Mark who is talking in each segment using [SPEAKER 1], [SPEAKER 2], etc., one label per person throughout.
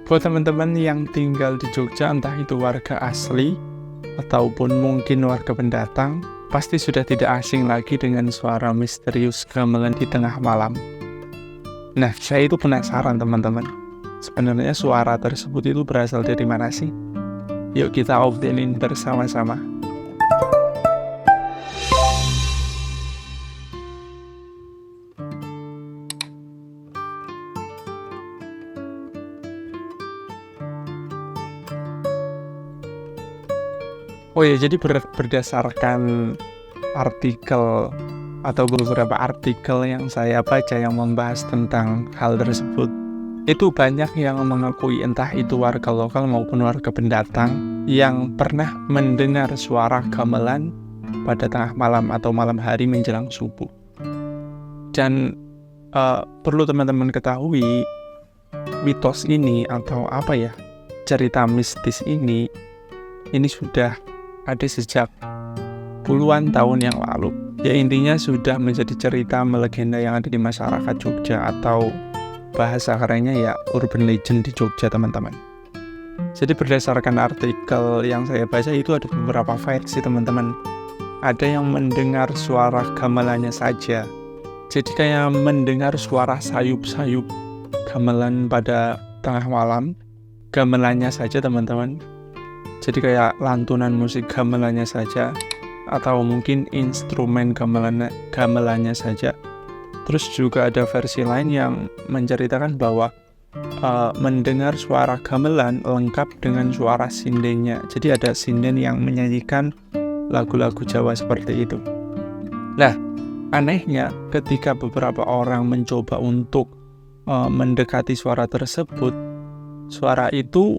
[SPEAKER 1] Buat teman-teman yang tinggal di Jogja, entah itu warga asli ataupun mungkin warga pendatang, pasti sudah tidak asing lagi dengan suara misterius gamelan di tengah malam. Nah, saya itu penasaran teman-teman. Sebenarnya suara tersebut itu berasal dari mana sih? Yuk kita obrolin bersama-sama. Oh ya, jadi berdasarkan artikel atau beberapa artikel yang saya baca yang membahas tentang hal tersebut, itu banyak yang mengakui entah itu warga lokal maupun warga pendatang yang pernah mendengar suara gamelan pada tengah malam atau malam hari menjelang subuh. Dan perlu teman-teman ketahui, mitos ini atau cerita mistis ini sudah ada sejak puluhan tahun yang lalu. Ya intinya sudah menjadi cerita melegenda yang ada di masyarakat Jogja, atau bahasa kerennya ya urban legend di Jogja teman-teman. Jadi berdasarkan artikel yang saya baca itu ada beberapa versi teman-teman. Ada yang mendengar suara gamelannya saja. Jadi kayak mendengar suara sayup-sayup gamelan pada tengah malam. Gamelannya saja teman-teman. Jadi kayak lantunan musik gamelannya saja, atau mungkin instrumen gamelannya saja. Terus juga ada versi lain yang menceritakan bahwa mendengar suara gamelan lengkap dengan suara sindennya. Jadi ada sinden yang menyanyikan lagu-lagu Jawa seperti itu. Nah, anehnya ketika beberapa orang mencoba untuk mendekati suara tersebut, suara itu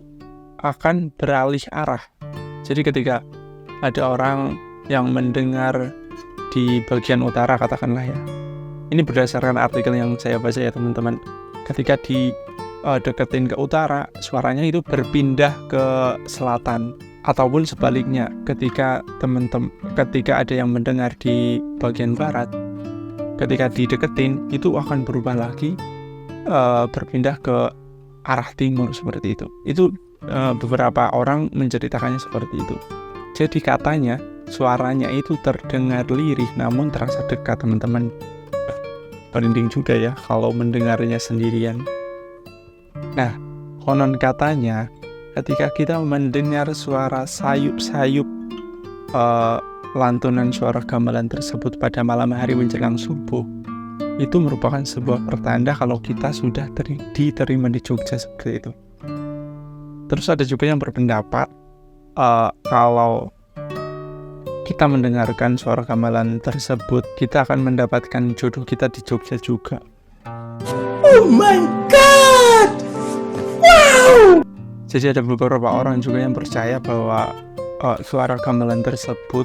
[SPEAKER 1] akan beralih arah. Jadi ketika ada orang yang mendengar di bagian utara katakanlah ya, ini berdasarkan artikel yang saya baca ya teman-teman, ketika deketin ke utara, suaranya itu berpindah ke selatan, ataupun sebaliknya ketika ada yang mendengar di bagian barat, ketika dideketin itu akan berubah lagi, berpindah ke arah timur seperti itu. Itu beberapa orang menceritakannya seperti itu. Jadi katanya suaranya itu terdengar lirih namun terasa dekat teman-teman. Merinding juga ya kalau mendengarnya sendirian. Nah, konon katanya ketika kita mendengar suara sayup-sayup lantunan suara gamelan tersebut pada malam hari menjelang subuh, itu merupakan sebuah pertanda kalau kita sudah diterima di Jogja seperti itu. Terus ada juga yang berpendapat kalau kita mendengarkan suara gamelan tersebut, kita akan mendapatkan jodoh kita di Jogja juga. Oh my god! Wow! Jadi ada beberapa orang juga yang percaya bahwa suara gamelan tersebut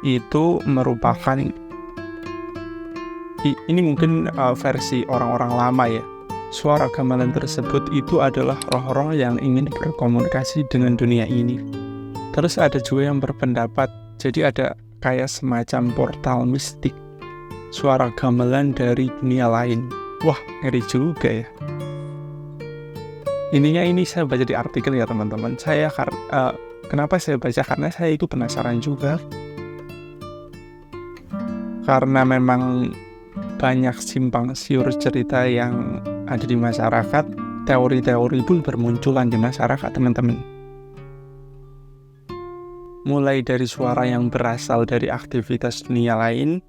[SPEAKER 1] itu merupakan, ini mungkin versi orang-orang lama ya, suara gamelan tersebut itu adalah roh-roh yang ingin berkomunikasi dengan dunia ini. Terus ada juga yang berpendapat, jadi ada kayak semacam portal mistik, suara gamelan dari dunia lain. Wah, ngeri juga ya. Intinya ini saya baca di artikel ya teman-teman. Kenapa saya baca? Karena saya itu penasaran juga. Karena memang banyak simpang siur cerita yang ada di masyarakat, teori-teori pun bermunculan di masyarakat teman-teman. Mulai dari suara yang berasal dari aktivitas dunia lain,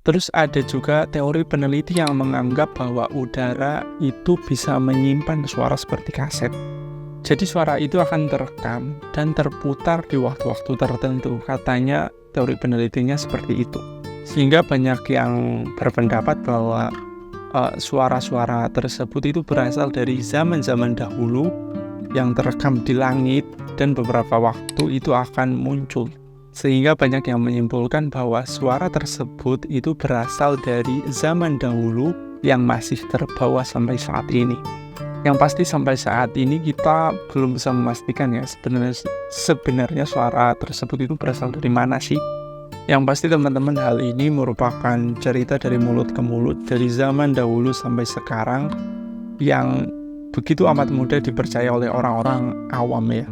[SPEAKER 1] terus ada juga teori peneliti yang menganggap bahwa udara itu bisa menyimpan suara seperti kaset. Jadi suara itu akan terekam dan terputar di waktu-waktu tertentu. Katanya teori penelitinya seperti itu. Sehingga banyak yang berpendapat bahwa suara-suara tersebut itu berasal dari zaman-zaman dahulu yang terekam di langit dan beberapa waktu itu akan muncul. Sehingga banyak yang menyimpulkan bahwa suara tersebut itu berasal dari zaman dahulu yang masih terbawa sampai saat ini. Yang pasti sampai saat ini kita belum bisa memastikan ya sebenarnya suara tersebut itu berasal dari mana sih. Yang pasti teman-teman, hal ini merupakan cerita dari mulut ke mulut dari zaman dahulu sampai sekarang yang begitu amat mudah dipercaya oleh orang-orang awam ya.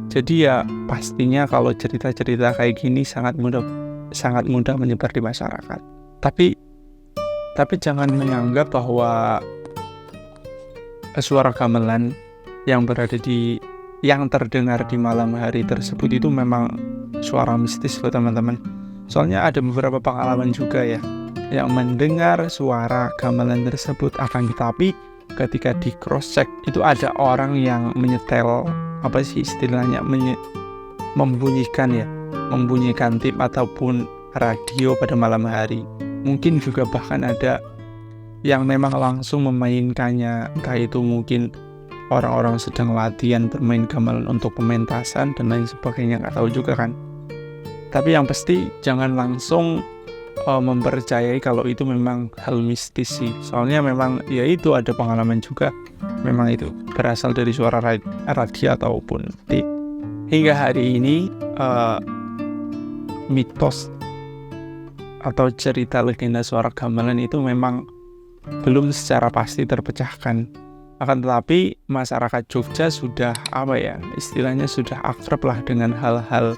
[SPEAKER 1] Jadi ya pastinya kalau cerita-cerita kayak gini sangat mudah menyebar di masyarakat. Tapi jangan menganggap bahwa suara gamelan yang terdengar di malam hari tersebut itu memang suara mistis loh teman-teman. Soalnya ada beberapa pengalaman juga ya yang mendengar suara gamelan tersebut, akan tetapi ketika di cross check itu ada orang yang menyetel membunyikan tip ataupun radio pada malam hari. Mungkin juga bahkan ada yang memang langsung memainkannya, entah itu mungkin orang-orang sedang latihan bermain gamelan untuk pementasan dan lain sebagainya, nggak tahu juga kan. Tapi yang pasti jangan langsung mempercayai kalau itu memang hal mistis sih. Soalnya memang ya itu ada pengalaman juga, memang itu berasal dari suara radio ataupun tip. Hingga hari ini mitos atau cerita legenda suara gamelan itu memang belum secara pasti terpecahkan. Akan tetapi masyarakat Jogja sudah istilahnya sudah akrab lah dengan hal-hal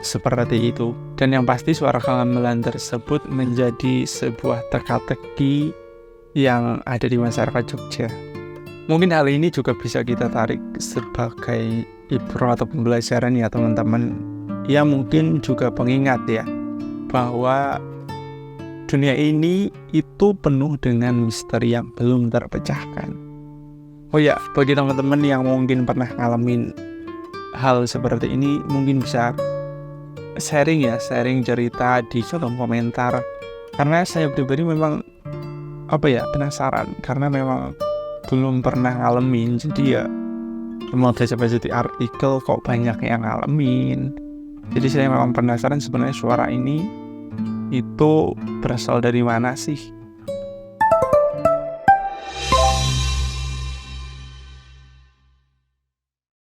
[SPEAKER 1] seperti itu. Dan yang pasti suara gamelan tersebut menjadi sebuah teka-teki yang ada di masyarakat Jogja. Mungkin hal ini juga bisa kita tarik sebagai ibrah atau pembelajaran ya teman-teman. Ya mungkin juga pengingat ya bahwa dunia ini itu penuh dengan misteri yang belum terpecahkan. Oh ya, bagi teman-teman yang mungkin pernah ngalamin hal seperti ini, mungkin bisa sharing cerita di kolom komentar. Karena saya pribadi memang penasaran, karena memang belum pernah ngalamin. Jadi ya mau baca-baca di artikel kok banyak yang ngalamin. Jadi saya memang penasaran sebenarnya suara ini itu berasal dari mana sih?